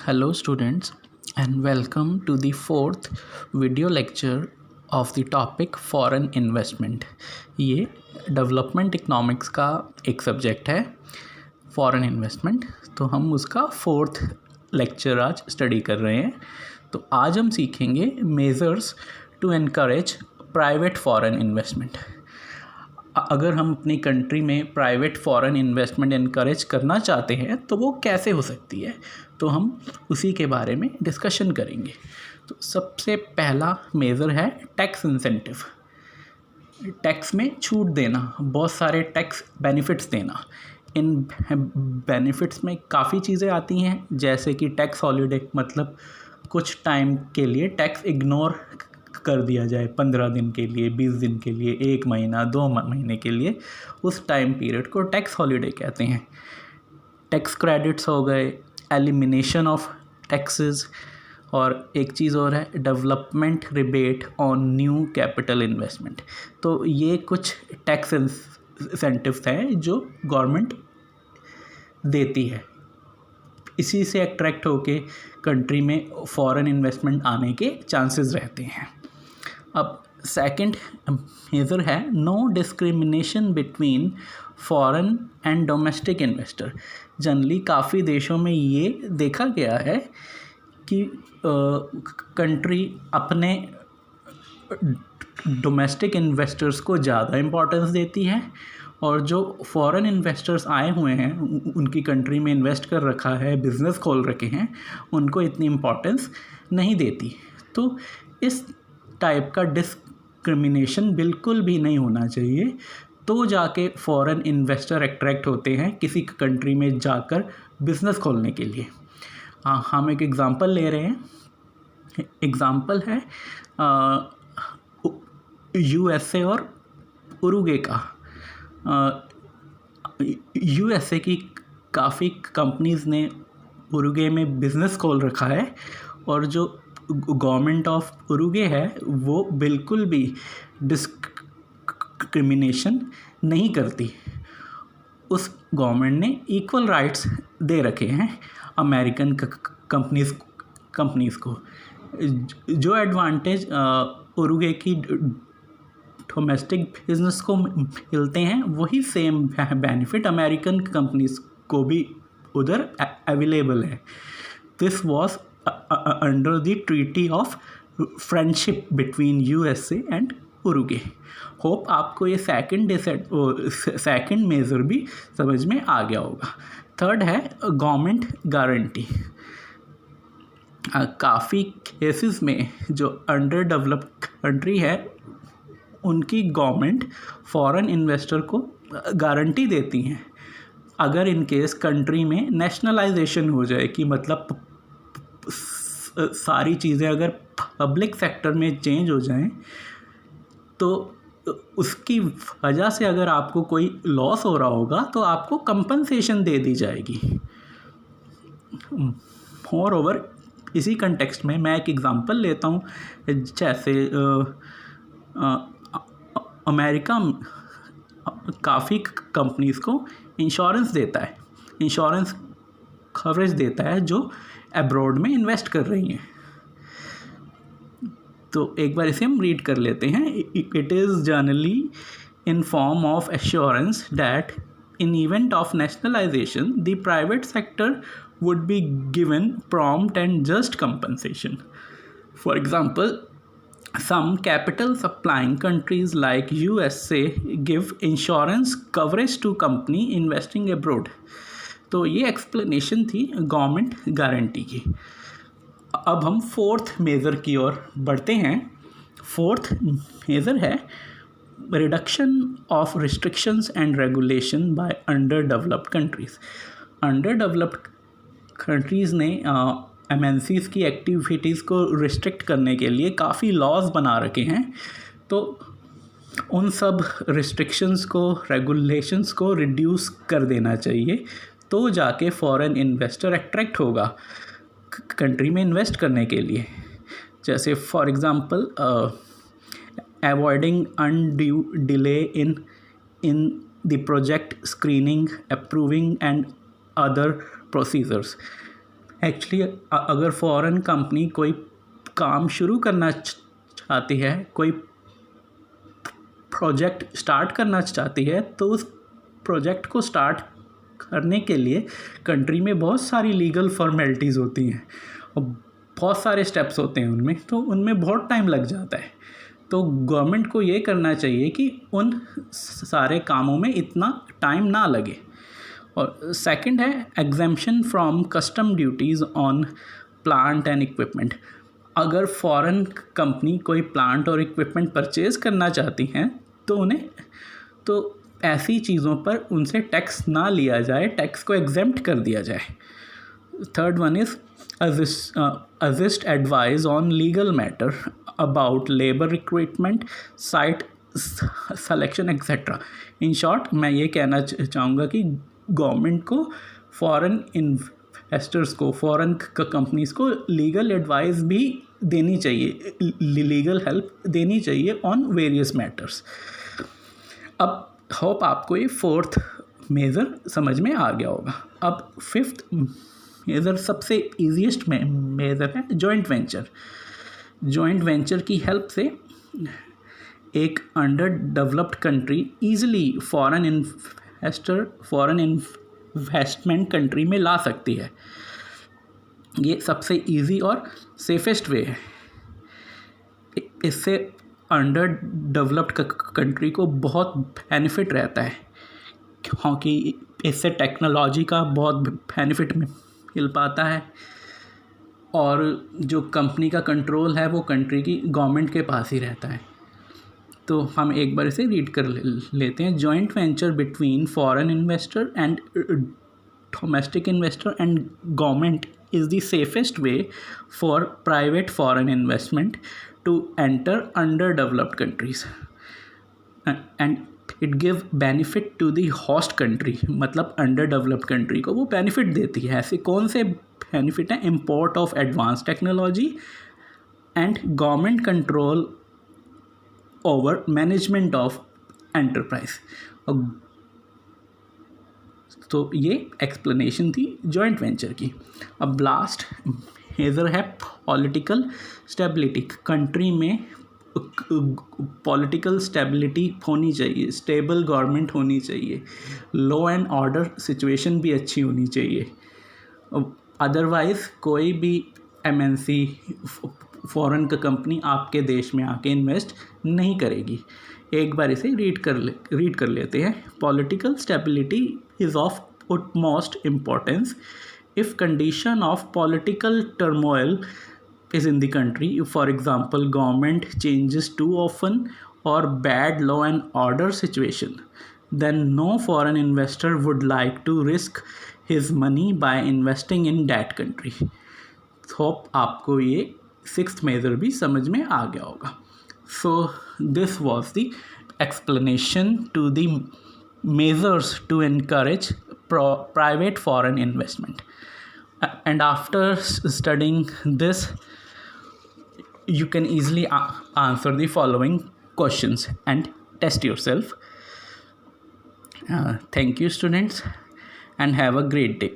Hello students and welcome to the fourth video lecture of the topic foreign investment। ये development economics का एक subject है foreign investment, तो हम उसका फोर्थ लेक्चर आज स्टडी कर रहे हैं। तो आज हम सीखेंगे measures to encourage private foreign investment. अगर हम अपनी कंट्री में प्राइवेट फॉरेन इन्वेस्टमेंट इनकरेज करना चाहते हैं तो वो कैसे हो सकती है, तो हम उसी के बारे में डिस्कशन करेंगे। तो सबसे पहला मेज़र है टैक्स इंसेंटिव। टैक्स में छूट देना, बहुत सारे टैक्स बेनिफिट्स देना। इन बेनिफिट्स में काफ़ी चीज़ें आती हैं, जैसे कि टैक्स हॉलीडे, मतलब कुछ टाइम के लिए टैक्स इग्नोर कर दिया जाए, 15 दिन के लिए, 20 दिन के लिए, 1 महीना, 2 महीने के लिए, उस टाइम पीरियड को टैक्स हॉलीडे कहते हैं। टैक्स क्रेडिट्स हो गए, एलिमिनेशन ऑफ टैक्सेस, और एक चीज़ और है development rebate on new capital investment. तो ये कुछ टैक्स इंसेंटिव्स हैं जो गवर्नमेंट देती है, इसी से अट्रैक्ट होके कंट्री में फॉरेन इन्वेस्टमेंट आने के चांसेस रहते हैं। अब सेकंड मेजर है no discrimination between foreign and domestic investor. Generally काफ़ी देशों में ये देखा गया है कि कंट्री अपने डोमेस्टिक इन्वेस्टर्स को ज़्यादा इम्पोर्टेंस देती है, और जो फॉरेन इन्वेस्टर्स आए हुए हैं, उनकी कंट्री में इन्वेस्ट कर रखा है, बिज़नेस खोल रखे हैं, उनको इतनी इम्पोर्टेंस नहीं देती। तो इस टाइप का डिस्क्रिमिनेशन बिल्कुल भी नहीं होना चाहिए, तो जाके फॉरेन इन्वेस्टर अट्रैक्ट होते हैं किसी कंट्री में जाकर बिज़नेस खोलने के लिए। हम एक एग्ज़ाम्पल ले रहे हैं। एग्ज़ाम्पल है यूएसए और उरुग्वे का। यूएसए की काफ़ी कंपनीज़ ने उरुग्वे में बिज़नेस खोल रखा है, और जो गवर्नमेंट ऑफ उरुग्वे है वो बिल्कुल भी डिस्क्रिमिनेशन नहीं करती। उस गवर्नमेंट ने इक्वल राइट्स दे रखे हैं अमेरिकन कंपनीज़ को। जो एडवांटेज उरुग्वे की डोमेस्टिक बिजनेस को मिलते हैं, वही सेम बेनिफिट अमेरिकन कंपनीज़ को भी उधर अवेलेबल है। This was under the treaty of friendship between USA and Uruguay. Hope आपको ये सेकंड मेजर भी समझ में आ गया होगा। थर्ड है गवर्नमेंट गारंटी। काफ़ी केसेस में जो अंडर डेवलप्ड कंट्री है, उनकी गवर्नमेंट फॉरेन इन्वेस्टर को गारंटी देती हैं। अगर इन केस कंट्री में नेशनलाइजेशन हो जाए, कि मतलब सारी चीज़ें अगर पब्लिक सेक्टर में चेंज हो जाएं, तो उसकी वजह से अगर आपको कोई लॉस हो रहा होगा तो आपको कंपनसेशन दे दी जाएगी। मोर ओवर, इसी कंटेक्स्ट में मैं एक एग्ज़ाम्पल लेता हूँ। जैसे अमेरिका काफ़ी कंपनीज़ को इंश्योरेंस देता है, इंश्योरेंस कवरेज देता है जो अब्रॉड में इन्वेस्ट कर रही हैं। तो एक बार इसे हम रीड कर लेते हैं। It is generally in form of assurance that in event of nationalization the private sector would be given prompt and just compensation. For example, some capital supplying countries like USA give insurance coverage to company investing abroad. तो ये explanation थी government guarantee की। अब हम fourth measure की ओर बढ़ते हैं। Fourth measure है reduction of restrictions and regulation by under developed countries. Under developed countries ने एमएनसीज़ की एक्टिविटीज़ को रिस्ट्रिक्ट करने के लिए काफ़ी लॉज बना रखे हैं। तो उन सब रिस्ट्रिक्शंस को, रेगुलेशंस को रिड्यूस कर देना चाहिए, तो जाके फॉरेन इन्वेस्टर अट्रैक्ट होगा कंट्री में इन्वेस्ट करने के लिए। जैसे for example avoiding undue delay in the project screening, approving and other procedures. Actually अगर फॉरेन कंपनी कोई काम शुरू करना चाहती है, कोई प्रोजेक्ट स्टार्ट करना चाहती है, तो उस प्रोजेक्ट को स्टार्ट करने के लिए कंट्री में बहुत सारी लीगल फॉर्मेलिटीज़ होती हैं और बहुत सारे स्टेप्स होते हैं उनमें, तो उनमें बहुत टाइम लग जाता है। तो गवर्नमेंट को ये करना चाहिए कि उन सारे कामों में इतना टाइम ना लगे। और सेकंड है exemption from custom duties on plant and equipment. अगर फॉरेन कंपनी कोई प्लांट और इक्विपमेंट परचेज़ करना चाहती हैं तो उन्हें तो ऐसी चीज़ों पर उनसे टैक्स ना लिया जाए, टैक्स को एग्जेम्प्ट कर दिया जाए। Third one is assist advice on legal matter about labor recruitment, site selection etc. In short मैं ये कहना चाहूँगा कि गवर्नमेंट को फॉरेन इन्वेस्टर्स को, फॉरेन कंपनीज़ को लीगल एडवाइस भी देनी चाहिए, लीगल हेल्प देनी चाहिए ऑन वेरियस मैटर्स। अब होप आपको ये फोर्थ मेजर समझ में आ गया होगा। अब फिफ्थ मेजर सबसे ईजीएस्ट में मेजर है जॉइंट वेंचर। जॉइंट वेंचर की हेल्प से एक under developed country easily foreign investment country में ला सकती है। ये सबसे इजी और सेफेस्ट वे है। इससे अंडर डेवलप्ड कंट्री को बहुत बेनिफिट रहता है, क्योंकि इससे टेक्नोलॉजी का बहुत बेनिफिट मिल पाता है और जो कंपनी का कंट्रोल है वो कंट्री की गवर्नमेंट के पास ही रहता है। तो हम एक बार इसे रीड कर लेते हैं। Joint venture between foreign investor and domestic investor and government is the safest way for private foreign investment to enter underdeveloped countries and it give benefit to the host country। मतलब underdeveloped country को वो benefit देती है। ऐसे कौन से benefit हैं? import of advanced technology and government control over management of enterprise। तो ये एक्सप्लेनेशन थी जॉइंट वेंचर की। अब लास्ट मेजर है पॉलिटिकल स्टेबिलिटी। कंट्री में पॉलिटिकल स्टेबिलिटी होनी चाहिए, स्टेबल गवर्नमेंट होनी चाहिए, लॉ एंड ऑर्डर सिचुएशन भी अच्छी होनी चाहिए। अदरवाइज़ कोई भी एमएनसी फॉरेन का कंपनी आपके देश में आके इन्वेस्ट नहीं करेगी। एक बार इसे रीड कर लेते हैं। Political stability is of utmost importance if condition of political turmoil is in the country, for example government changes too often or bad law and order situation, then no foreign investor would like to risk his money by investing in that country। Hope आपको ये sixth major भी समझ में आ गया होगा। So this was the explanation to the measures to encourage private foreign investment, and after studying this you can easily answer the following questions and test yourself। Thank you students and have a great day।